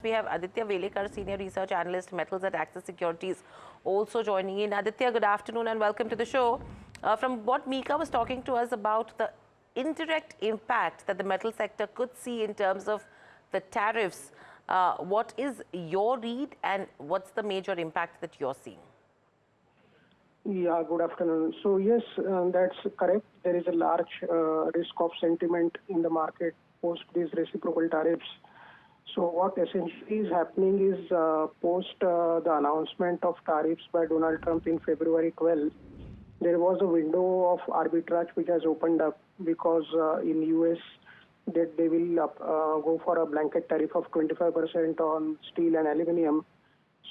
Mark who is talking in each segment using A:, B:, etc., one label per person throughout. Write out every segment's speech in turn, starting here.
A: We have Aditya Welekar, Senior Research Analyst, Metals at Axis Securities, also joining in. Aditya, good afternoon and welcome to the show. From what Mika was talking to us about the indirect impact that the metal sector could see in terms of the tariffs, what is your read and what's the major impact that you're seeing?
B: Yeah, good afternoon. So yes, that's correct. There is a large risk of sentiment in the market post these reciprocal tariffs. So what essentially is happening is post the announcement of tariffs by Donald Trump in February 12, there was a window of arbitrage which has opened up because in US that they will go for a blanket tariff of 25% on steel and aluminium.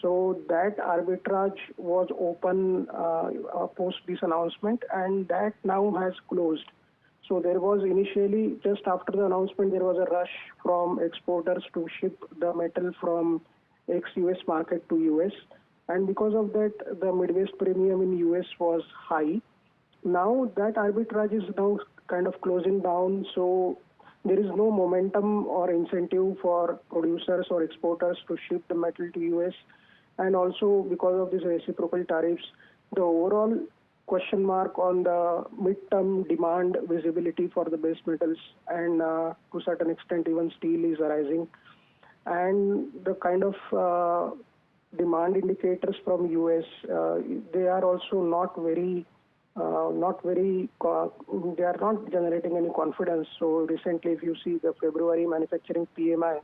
B: So that arbitrage was open post this announcement, and that now has closed. So there was initially, just after the announcement, there was a rush from exporters to ship the metal from ex-US market to US. And because of that, the Midwest premium in US was high. Now that arbitrage is now kind of closing down. So there is no momentum or incentive for producers or exporters to ship the metal to US. And also because of these reciprocal tariffs, the overall question mark on the midterm demand visibility for the base metals and to a certain extent even steel is arising. And the kind of demand indicators from US, they are also they are not generating any confidence. So recently, if you see the February manufacturing PMI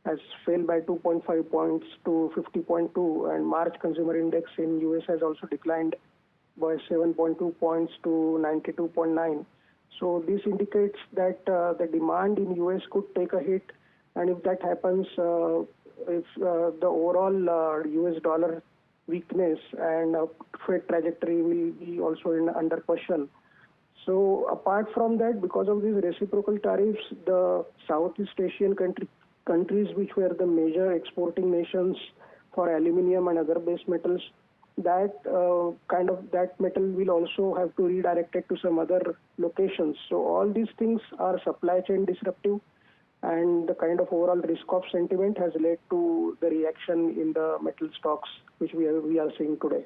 B: has fell by 2.5 points to 50.2, and March consumer index in US has also declined by 7.2 points to 92.9. So this indicates that the demand in US could take a hit, and if that happens, if the overall US dollar weakness and Fed trajectory will be also under question. So apart from that, because of these reciprocal tariffs, the Southeast Asian countries which were the major exporting nations for aluminium and other base metals, that that metal will also have to redirect it to some other locations. So all these things are supply chain disruptive, and the kind of overall risk of sentiment has led to the reaction in the metal stocks which we are seeing today.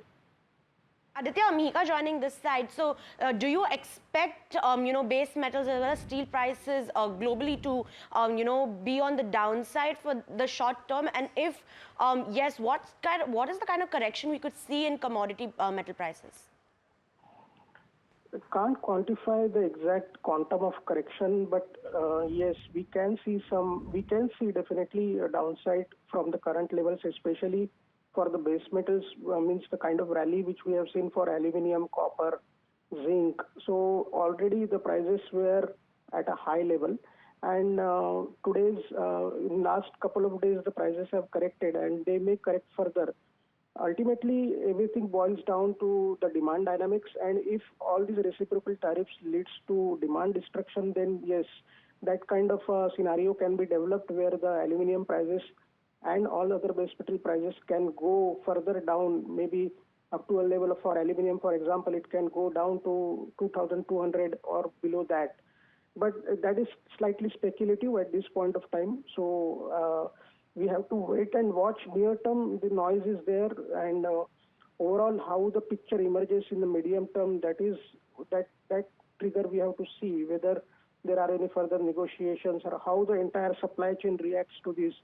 C: Aditya, Mika joining this side. So, do you expect, base metals as well as steel prices globally to, be on the downside for the short term? And if yes, what is the kind of correction we could see in commodity metal prices?
B: I can't quantify the exact quantum of correction, but yes, we can see definitely a downside from the current levels, especially for the base metals, means the kind of rally which we have seen for aluminium, copper, zinc. So already the prices were at a high level, and in last couple of days the prices have corrected, and they may correct further. Ultimately, everything boils down to the demand dynamics, and if all these reciprocal tariffs leads to demand destruction, then yes, that kind of scenario can be developed where the aluminium prices and all other base metal prices can go further down, maybe up to a level of, for aluminium, for example, it can go down to 2,200 or below that. But that is slightly speculative at this point of time. So we have to wait and watch. Near term, the noise is there, and overall how the picture emerges in the medium term, that trigger we have to see whether there are any further negotiations or how the entire supply chain reacts to this.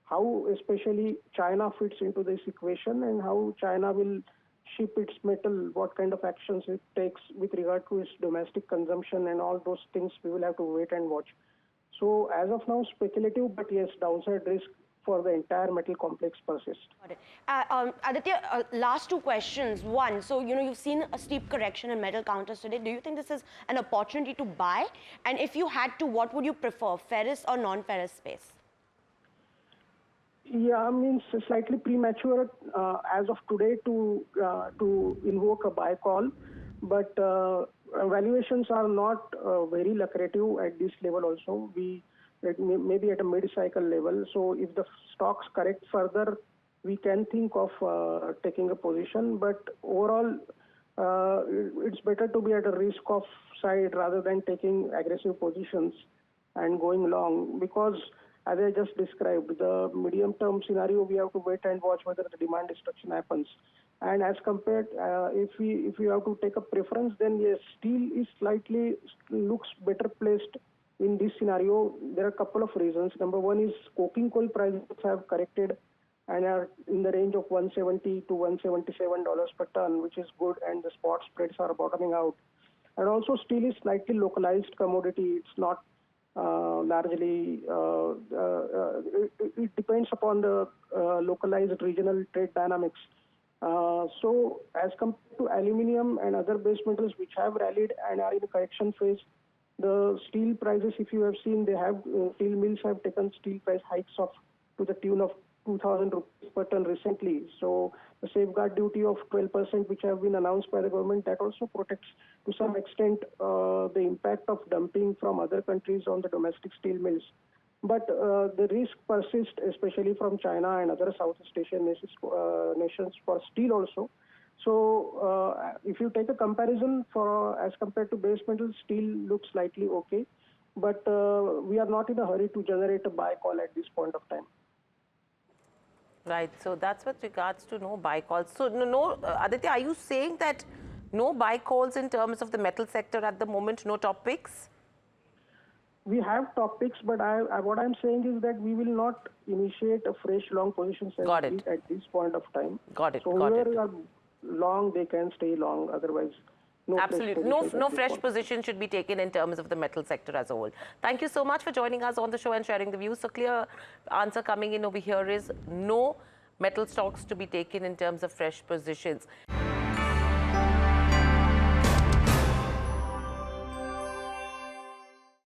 B: How especially China fits into this equation, and how China will ship its metal, what kind of actions it takes with regard to its domestic consumption, and all those things we will have to wait and watch. So as of now, speculative, but yes, downside risk for the entire metal complex persists.
C: Got it. Aditya, last two questions. One, so you've seen a steep correction in metal counters today. Do you think this is an opportunity to buy? And if you had to, what would you prefer, ferrous or non-ferrous space?
B: Yeah, I mean, it's slightly premature as of today to invoke a buy call, but valuations are not very lucrative at this level also. Maybe at a mid-cycle level. So if the stocks correct further, we can think of taking a position. But overall, it's better to be at a risk-off side rather than taking aggressive positions and going long, because as I just described, the medium-term scenario, we have to wait and watch whether the demand destruction happens. And as compared, if we have to take a preference, then yes, steel is slightly looks better placed in this scenario. There are a couple of reasons. Number one is coking coal prices have corrected and are in the range of $170 to $177 per ton, which is good, and the spot spreads are bottoming out. And also, steel is slightly localized commodity. It's not largely, it depends upon the localized regional trade dynamics. So as compared to aluminium and other base metals which have rallied and are in a correction phase, the steel prices, if you have seen, they have steel mills have taken steel price hikes of to the tune of 2,000 rupees per ton recently. So the safeguard duty of 12%, which have been announced by the government, that also protects to some extent the impact of dumping from other countries on the domestic steel mills. But the risk persists, especially from China and other Southeast Asian nations for steel also. So if you take a comparison for as compared to base metals, steel looks slightly okay. But we are not in a hurry to generate a buy call at this point of time.
A: Right. So that's with regards to no buy calls. So Aditya, are you saying that no buy calls in terms of the metal sector at the moment, no top picks?
B: We have top picks, but what I'm saying is that we will not initiate a fresh long position at this point of time.
A: Got it.
B: So whoever are long, they can stay long. Otherwise, no.
A: Absolutely. No fresh position should be taken in terms of the metal sector as a whole. Thank you so much for joining us on the show and sharing the views. So clear answer coming in over here is no metal stocks to be taken in terms of fresh positions.